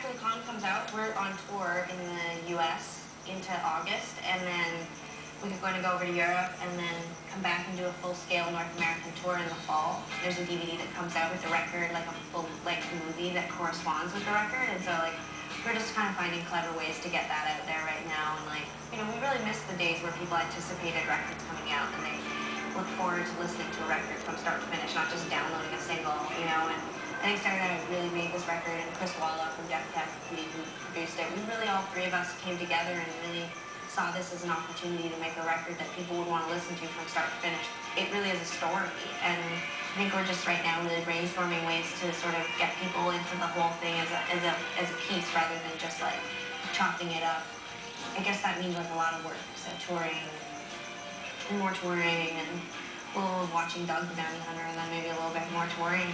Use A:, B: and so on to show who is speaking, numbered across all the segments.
A: after the con comes out, we're on tour in the US into August, and then we're going to go over to Europe and then come back and do a full-scale North American tour in the fall. There's a DVD that comes out with the record, like a full-length movie that corresponds with the record, and so like we're just kind of finding clever ways to get that out there right now. And like, you know, we really miss the days where people anticipated records coming out and they look forward to listening to a record from start to finish, not just downloading a single, you know. And I think Sarah and I really made this record, and Chris Walla from Def Tech, who produced it. We really, all three of us came together and really saw this as an opportunity to make a record that people would want to listen to from start to finish. It really is a story, and I think we're just right now really brainstorming ways to sort of get people into the whole thing as a piece rather than just like chopping it up. I guess that means like a lot of work, so touring, and more touring, and a little watching Doug the Bounty Hunter, and then maybe a little bit more touring.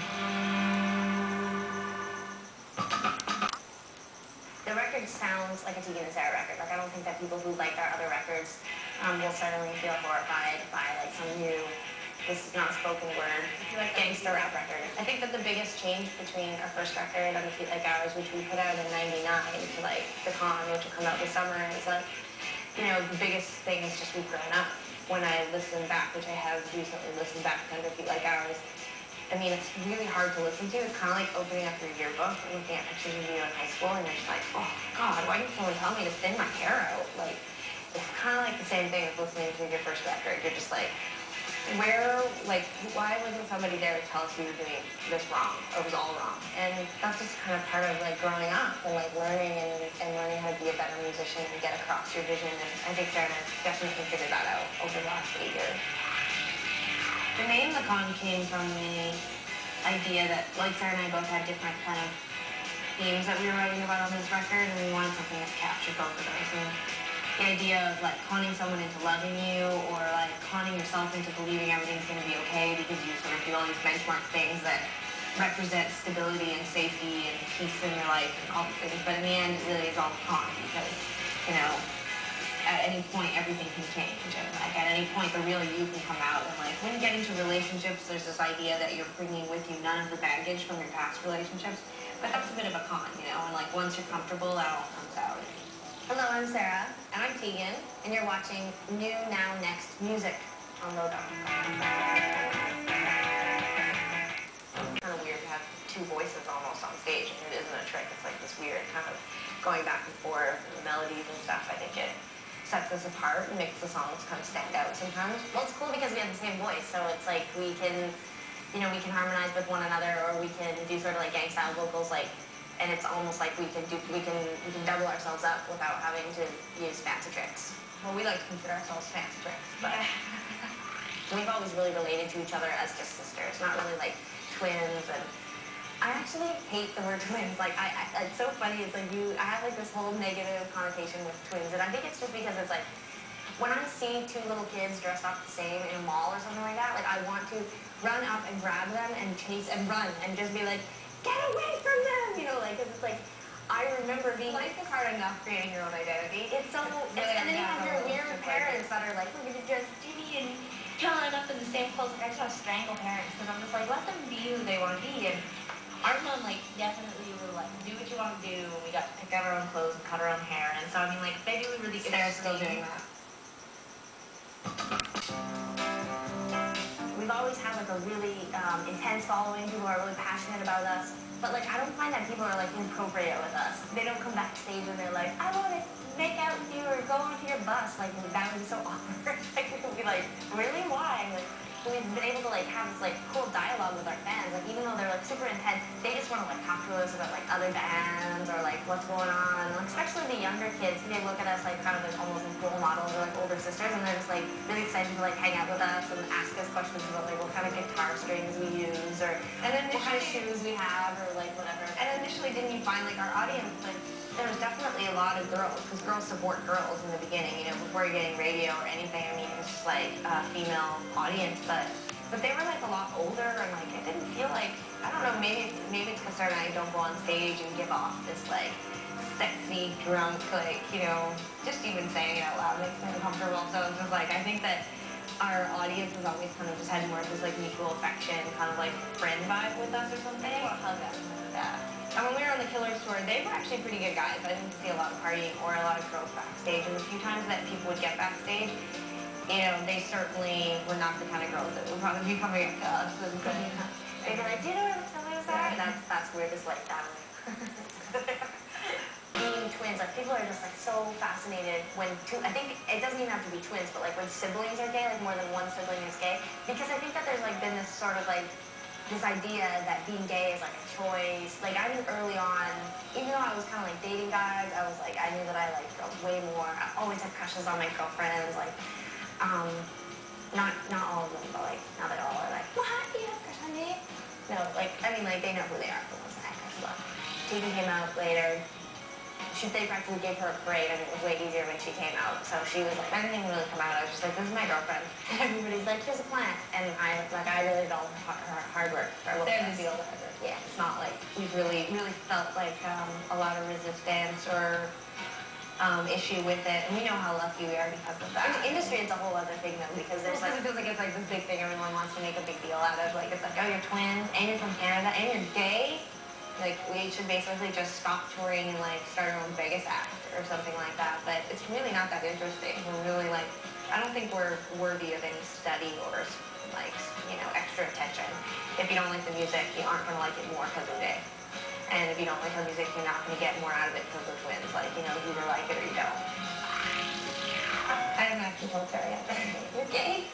A: The record sounds like a Tegan and Sarah record. Like, I don't think that people who like our other records will suddenly feel horrified by like some new, this not spoken word, like gangster rap record. I think that the biggest change between our first record and the Feet Like Ours, which we put out in '99, to like the Con, which will come out this summer, is like, you know, the biggest thing is just we've grown up. When I listen back, which I have recently listened back to Feet Like Ours, I mean, it's really hard to listen to. It's kind of like opening up your yearbook and looking at pictures of you in high school, and you're just like, oh, God, why didn't someone tell me to thin my hair out? Like, it's kind of like the same thing as listening to your first record. You're just like, why wasn't somebody there to tell us we were doing this wrong, or it was all wrong? And that's just kind of part of, like, growing up and, like, learning and learning how to be a better musician and get across your vision. And I think Sarah and I definitely figured that out over the last 8 years. The name The Con came from the idea that, like, Sarah and I both had different kind of themes that we were writing about on this record, and we wanted something that captured both of those. And the idea of, like, conning someone into loving you, or, like, conning yourself into believing everything's going to be okay because you sort of do all these benchmark things that represent stability and safety and peace in your life and all these things. But in the end, it really is all a con because, you know, at any point, everything can change, and like at any point, the real you can come out. And like when you get into relationships, there's this idea that you're bringing with you none of the baggage from your past relationships, but that's a bit of a con, you know. And like once you're comfortable, that all comes out. Hello, I'm Sarah, and I'm Tegan, and you're watching New Now Next Music on Low Dog. It's kind of weird to have two voices almost on stage, and it isn't a trick. It's like this weird kind of going back and forth, and the melodies and stuff. I think it sets us apart and makes the songs kind of stand out sometimes. Well, it's cool because we have the same voice, so it's like we can, you know, we can harmonize with one another, or we can do sort of like gang style vocals, like, and it's almost like we can double ourselves up without having to use fancy tricks. Well, we like to consider ourselves fancy tricks, but we've always really related to each other as just sisters, not really like twins. And I actually hate the word twins. Like, it's so funny. It's like I have like this whole negative connotation with twins, and I think it's just because it's like, when I see two little kids dressed up the same in a mall or something like that, like I want to run up and grab them and chase and run and just be like, get away from them, you know, like, 'cause it's like, I remember being. Life is hard enough creating your own identity. It's so, and then you have your weird parents that are like, we're gonna dress Jimmy and John up in the same clothes. Like, I just want to strangle parents, because I'm just like, let them be who they want to be. And our mom, like, definitely would, like, do what you want to do. We got to pick out our own clothes and cut our own hair. And so, I mean, like, maybe we really could. They're still doing that. We've always had, like, a really intense following. People are really passionate about us. But, like, I don't find that people are, like, inappropriate with us. They don't come backstage and they're like, I want to make out with you or go onto your bus. Like, that would be so awkward. Like, we would be like, really? Why? Like, we've been able to, like, have this, like, cool dialogue with our fans. Like, even though they're, like, super intense, they just want to, like, talk to us about, like, other bands or, like, what's going on. Like, especially the younger kids, they look at us, like, kind of, like, almost like role models or, like, older sisters, and they're just, like, really excited to, like, hang out with us and ask us questions about, like, what kind of guitar strings we use or what kind of shoes we have or, like, whatever. And initially, didn't you find, like, our audience, like, there was definitely a lot of girls, because girls support girls in the beginning, you know, before you're getting radio or anything. I mean, it was just, like, a female audience, but they were, like, a lot older, and, like, it didn't feel like, I don't know, maybe it's because Sarah and I don't go on stage and give off this, like, sexy, drunk, like, you know, just even saying it out loud makes me uncomfortable. So it's just, like, I think that our audience has always kind of just had more of this, like, mutual affection, kind of, like, friend vibe with us or something. Or hug us. Yeah. And when we were on the Killers tour, they were actually pretty good guys. I didn't see a lot of partying or a lot of girls backstage. And the few times that people would get backstage, you know, they certainly were not the kind of girls that would probably be coming up to us and saying, they'd be like, do you know what something was that?
B: Yeah, that's weird, is like that. Being twins, like people are just like so fascinated when I think it doesn't even have to be twins, but like when siblings are gay, like more than one sibling is gay, because I think that there's like been this sort of like this idea that being gay is like a choice. Like I knew early on, even though I was kind of like dating guys, I was like, I knew that I liked girls way more. I always had crushes on my girlfriends, like, not all of them, but like now they all are like, what? You have a crush on me? No, like, I mean, like they know who they are, the ones that I have crushes on. Tegan came out later. They practically gave her a parade, and it was way easier when she came out. So she was like, I didn't even really come out. I was just like, this is my girlfriend. And everybody's like, here's a plant. And I really did all her hard work. Yeah, it's not like we've really felt like a lot of resistance or issue with it. And we know how lucky we are because of that. In the industry, it's a whole other thing though, because there's like,
A: it feels like it's like this big thing everyone wants to make a big deal out of. Like it's like, oh, you're twins, and you're from Canada, and you're gay. Like, we should basically just stop touring and, like, start our own Vegas act or something like that. But it's really not that interesting. We're really, like, I don't think we're worthy of any study or, like, you know, extra attention. If you don't like the music, you aren't going to like it more because we're gay. And if you don't like our music, you're not going to get more out of it because we're twins. Like, you know, you either like it or you don't. I haven't actually told Sarah yet, but you're gay.